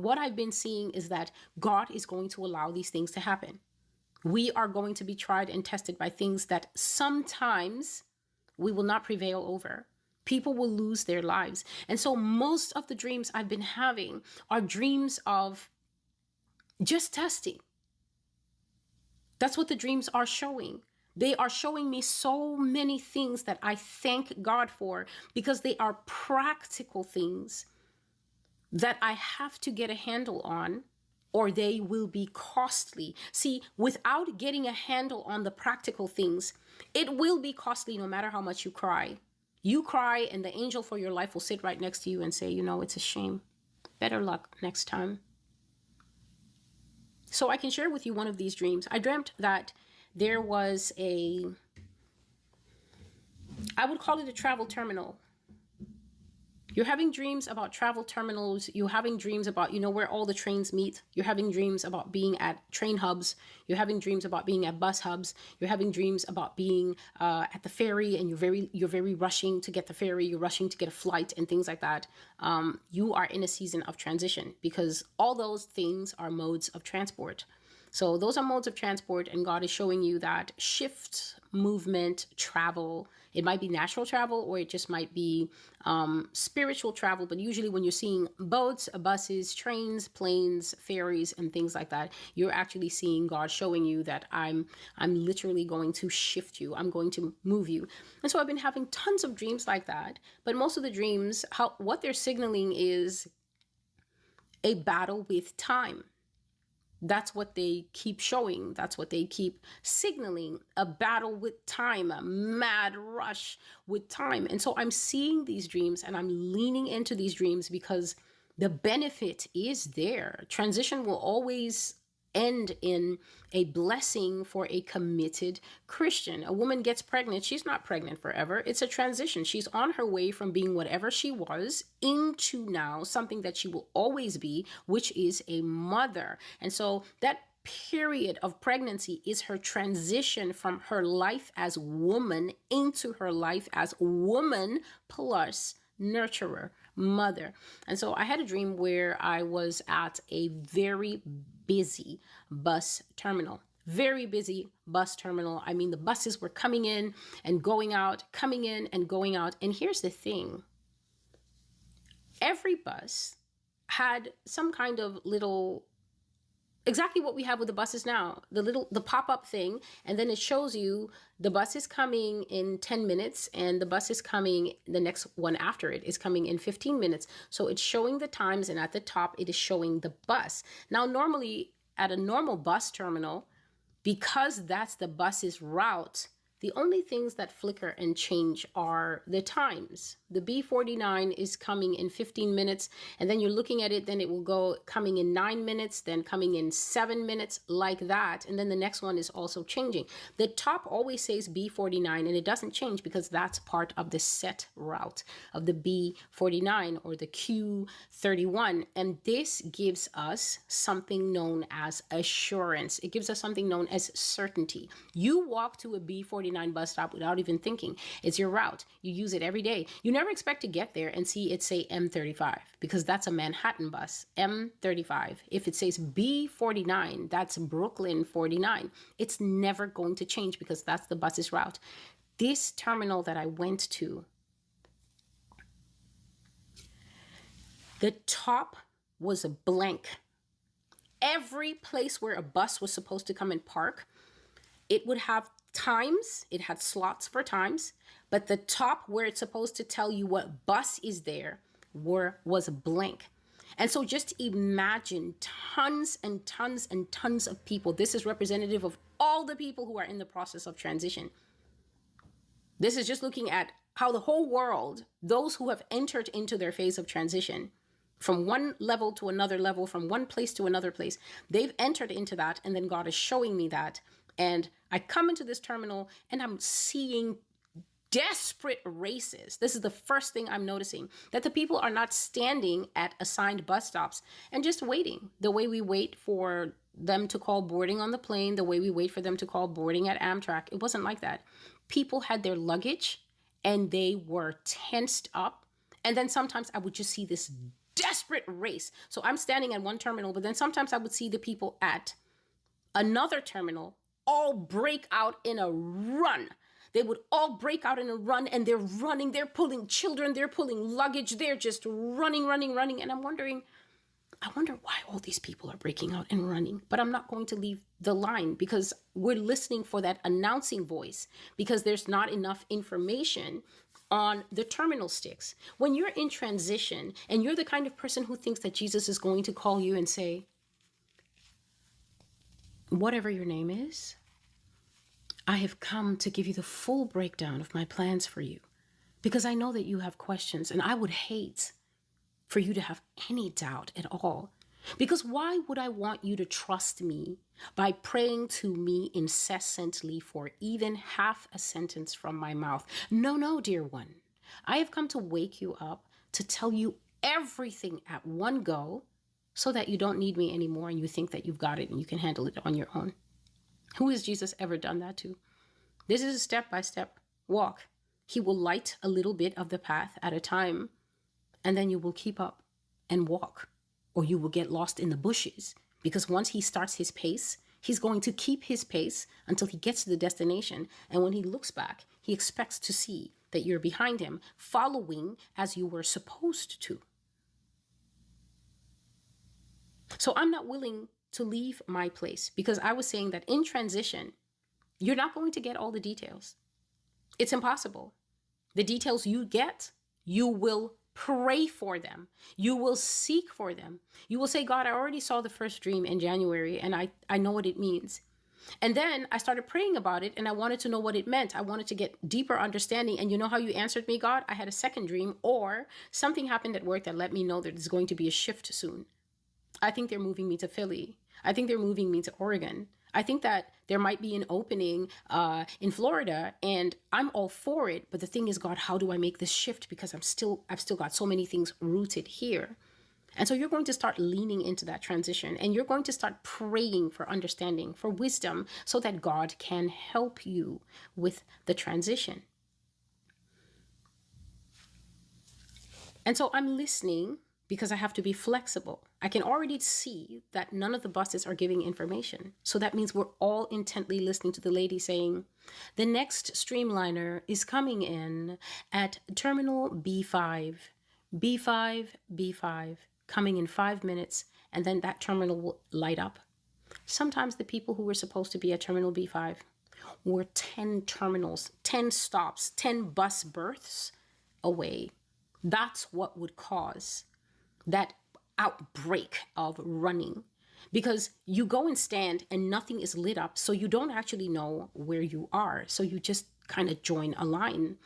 what I've been seeing is that God is going to allow these things to happen. We are going to be tried and tested by things that sometimes we will not prevail over. People will lose their lives. And so most of the dreams I've been having are dreams of just testing. That's what the dreams are showing. They are showing me so many things that I thank God for, because they are practical things that I have to get a handle on, or they will be costly. See, without getting a handle on the practical things, it will be costly no matter how much you cry. You cry and the angel for your life will sit right next to you and say, you know, it's a shame. Better luck next time. So I can share with you one of these dreams. I dreamt that there was I would call it a travel terminal. You're having dreams about travel terminals. You're having dreams about, where all the trains meet. You're having dreams about being at train hubs. You're having dreams about being at bus hubs. You're having dreams about being at the ferry, and you're very rushing to get the ferry. You're rushing to get a flight and things like that. You are in a season of transition, because all those things are modes of transport. So those are modes of transport, and God is showing you that shift, movement, travel. It might be natural travel, or it just might be spiritual travel. But usually when you're seeing boats, buses, trains, planes, ferries, and things like that, you're actually seeing God showing you that I'm literally going to shift you. I'm going to move you. And so I've been having tons of dreams like that. But most of the dreams, what they're signaling is a battle with time. That's what they keep showing. That's what they keep signaling, a battle with time, a mad rush with time. And so I'm seeing these dreams and I'm leaning into these dreams because the benefit is there. Transition will always end in a blessing for a committed Christian. A woman gets pregnant. She's not pregnant forever. It's a transition. She's on her way from being whatever she was into now something that she will always be, which is a mother. And so that period of pregnancy is her transition from her life as woman into her life as woman plus nurturer, mother. And so I had a dream where I was at a very busy bus terminal. Very busy bus terminal. I mean, the buses were coming in and going out, coming in and going out. And here's the thing. Every bus had some kind of little, exactly what we have with the buses now, the pop-up thing. And then it shows you the bus is coming in 10 minutes and the bus is coming, the next one after it is coming in 15 minutes. So it's showing the times, and at the top, it is showing the bus. Now, normally at a normal bus terminal, because that's the bus's route, the only things that flicker and change are the times. The B49 is coming in 15 minutes, and then you're looking at it, then it will go coming in 9 minutes, then coming in 7 minutes, like that. And then the next one is also changing. The top always says B49, and it doesn't change because that's part of the set route of the B49 or the Q31. And this gives us something known as assurance. It gives us something known as certainty. You walk to a B49 bus stop without even thinking. It's your route. You use it every day. You never expect to get there and see it say M35, because that's a Manhattan bus, M35. If it says B49, that's Brooklyn 49. It's never going to change because that's the bus's route. This terminal that I went to, the top was a blank. Every place where a bus was supposed to come and park, it would have times, it had slots for times, but the top where it's supposed to tell you what bus is there was blank. And so just imagine tons and tons and tons of people. This is representative of all the people who are in the process of transition. This is just looking at how the whole world, those who have entered into their phase of transition, from one level to another level, from one place to another place, they've entered into that. And then God is showing me that. And I come into this terminal and I'm seeing desperate races. This is the first thing I'm noticing, that the people are not standing at assigned bus stops and just waiting the way we wait for them to call boarding on the plane, the way we wait for them to call boarding at Amtrak. It wasn't like that. People had their luggage and they were tensed up. And then sometimes I would just see this desperate race. So I'm standing at one terminal, but then sometimes I would see the people at another terminal all break out in a run. They would all break out in a run, and they're running, they're pulling children, they're pulling luggage, they're just running. And I'm wondering, I wonder why all these people are breaking out and running. But I'm not going to leave the line because we're listening for that announcing voice, because there's not enough information on the terminal sticks. When you're in transition and you're the kind of person who thinks that Jesus is going to call you and say, whatever your name is, I have come to give you the full breakdown of my plans for you, because I know that you have questions, and I would hate for you to have any doubt at all. Because why would I want you to trust me by praying to me incessantly for even half a sentence from my mouth? No, dear one. I have come to wake you up to tell you everything at one go so that you don't need me anymore and you think that you've got it and you can handle it on your own. Who has Jesus ever done that to? This is a step-by-step walk. He will light a little bit of the path at a time, and then you will keep up and walk, or you will get lost in the bushes, because once he starts his pace, he's going to keep his pace until he gets to the destination. And when he looks back, he expects to see that you're behind him, following as you were supposed to. So I'm not willing to leave my place, because I was saying that in transition, you're not going to get all the details. It's impossible. The details you get, you will pray for them. You will seek for them. You will say, God, I already saw the first dream in January, and I know what it means. And then I started praying about it, and I wanted to know what it meant. I wanted to get deeper understanding. And you know how you answered me, God? I had a second dream, or something happened at work that let me know that there's going to be a shift soon. I think they're moving me to Philly. I think they're moving me to Oregon. I think that there might be an opening in Florida, and I'm all for it. But the thing is, God, how do I make this shift? Because I've still got so many things rooted here. And so you're going to start leaning into that transition, and you're going to start praying for understanding, for wisdom, so that God can help you with the transition. And so I'm listening, because I have to be flexible. I can already see that none of the buses are giving information. So that means we're all intently listening to the lady saying, the next streamliner is coming in at terminal B5, B5, coming in 5 minutes, and then that terminal will light up. Sometimes the people who were supposed to be at terminal B5 were 10 terminals, 10 stops, 10 bus berths away. That's what would cause that outbreak of running, because you go and stand and nothing is lit up, so you don't actually know where you are, so you just kind of join a line.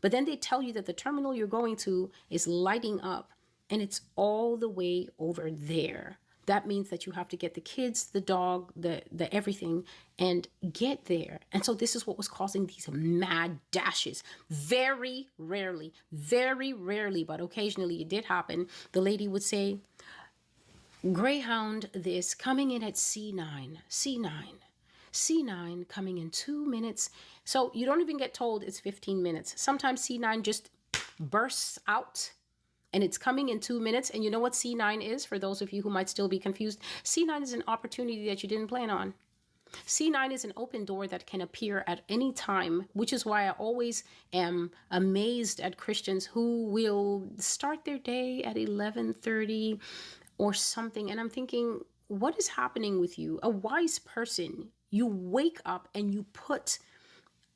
But then they tell you that the terminal you're going to is lighting up, and it's all the way over there. That means that you have to get the kids, the dog, the everything, and get there. And so this is what was causing these mad dashes. Very rarely, but occasionally it did happen. The lady would say, Greyhound this coming in at C9 coming in 2 minutes. So you don't even get told it's 15 minutes. Sometimes C9 just bursts out, and it's coming in 2 minutes. And you know what C9 is, for those of you who might still be confused? C9 is an opportunity that you didn't plan on. C9 is an open door that can appear at any time, which is why I always am amazed at Christians who will start their day at 11:30 or something. And I'm thinking, what is happening with you? A wise person, you wake up and you put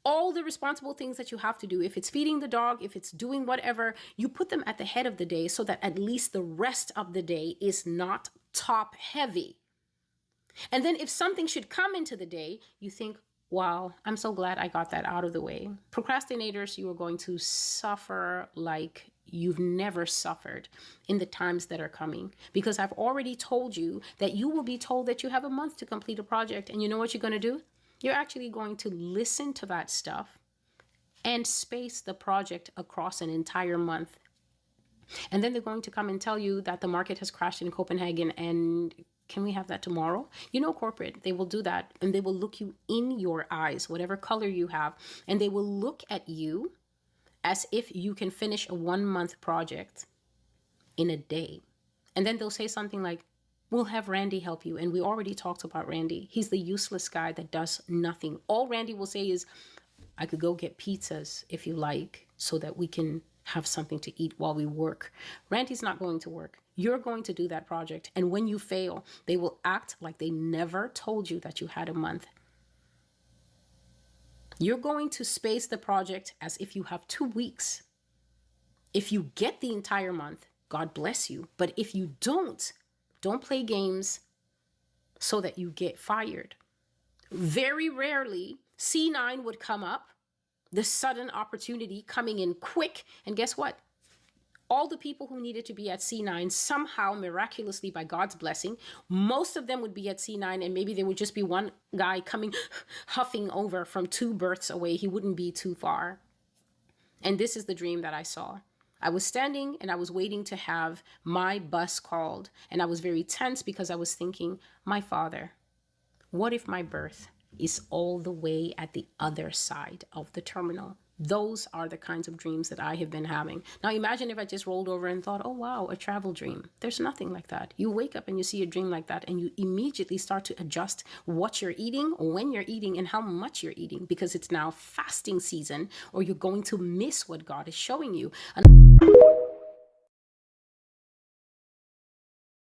all the responsible things that you have to do. If it's feeding the dog, if it's doing whatever, you put them at the head of the day so that at least the rest of the day is not top heavy. And then if something should come into the day, you think, wow, I'm so glad I got that out of the way. Procrastinators, you are going to suffer like you've never suffered in the times that are coming, because I've already told you that you will be told that you have a month to complete a project. And you know what you're going to do? You're actually going to listen to that stuff and space the project across an entire month. And then they're going to come and tell you that the market has crashed in Copenhagen and can we have that tomorrow? You know, corporate, they will do that, and they will look you in your eyes, whatever color you have, and they will look at you as if you can finish a 1 month project in a day. And then they'll say something like, we'll have Randy help you. And we already talked about Randy. He's the useless guy that does nothing. All Randy will say is, I could go get pizzas if you like, so that we can have something to eat while we work. Randy's not going to work. You're going to do that project. And when you fail, they will act like they never told you that you had a month. You're going to space the project as if you have 2 weeks. If you get the entire month, God bless you. But if you don't play games so that you get fired. Very rarely, C9 would come up, the sudden opportunity coming in quick. And guess what? All the people who needed to be at C9, somehow, miraculously, by God's blessing, most of them would be at C9, and maybe there would just be one guy coming, huffing over from 2 births away. He wouldn't be too far. And this is the dream that I saw. I was standing and I was waiting to have my bus called. And I was very tense because I was thinking, my Father, what if my birth is all the way at the other side of the terminal? Those are the kinds of dreams that I have been having. Now imagine if I just rolled over and thought, oh wow, a travel dream. There's nothing like that. You wake up and you see a dream like that and you immediately start to adjust what you're eating, when you're eating, and how much you're eating, because it's now fasting season, or you're going to miss what God is showing you.